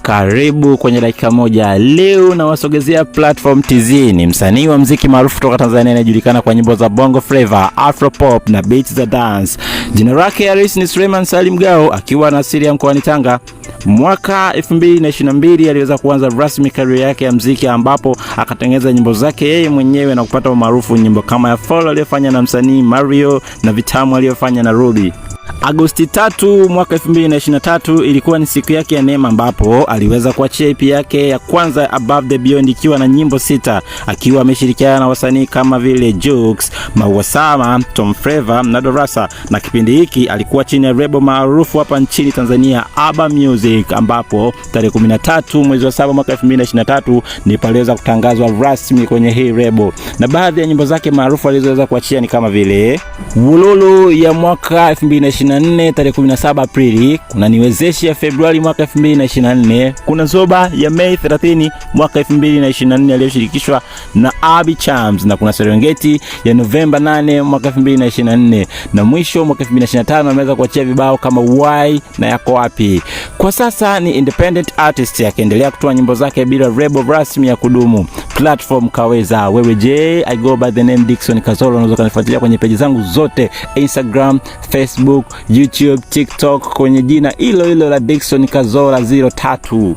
Karibu kwenye dakika moja. Leo na wasogezea Platform TZ. Ni msanii wa muziki maarufu kutoka Tanzania anayejulikana kwa nyimbo za Bongo Flava, Afro Pop na beats za dance. Jina lake halisi ni Suleiman Salim Gao, akiwa na asili ya mkoani Tanga. Mwaka 2022 aliweza kuanza rasmi career yake ya muziki, ambapo akatengeneza nyimbo zake yeye mwenyewe na kupata umaarufu, nyimbo kama ya Follow aliyofanya na msanii Mario na Vitamu aliyofanya na Ruby. Agosti 3 mwaka 2023 ilikuwa ni siku yake ya neema, ambapo aliweza kuachia EP yake ya kwanza Above the Beyond, ikiwa na nyimbo 6, akiwa ameshirikiana na wasanii kama vile Jux, Mawasama, Tom Flavour na Dorasa. Na kipindi hiki alikuwa chini ya lebo maarufu hapa nchini Tanzania, Aba Music, ambapo tarehe 13 mwezi wa 7 mwaka 2023 ndipo aliweza kutangazwa rasmi kwenye hii lebo. Na baadhi ya nyimbo zake maarufu alizoweza kuachia ni kama vile Wululu ya mwaka 2024 tarehe 17 Aprili, kuna Niwezeshe ya Februari mwaka 2024, kuna Zoba ya Mei 30 mwaka 2024 aliyoshirikishwa na Abby Chams, na kuna Serengeti ya Novemba 8 mwaka 2024, na mwisho mwaka 2025 ameweza kuachia vibao kama Why na Yako Wapi. Kwa sasa ni independent artist, akiendelea kutoa nyimbo zake bila label rasmi ya kudumu. Platform kaweza. Wewe je? I go by the name Dickson Kazolo. Unaweza kunifuatilia kwenye page zangu zote, Instagram, Facebook, YouTube, TikTok kwenye jina hilo hilo la Dickson Kazolo 03.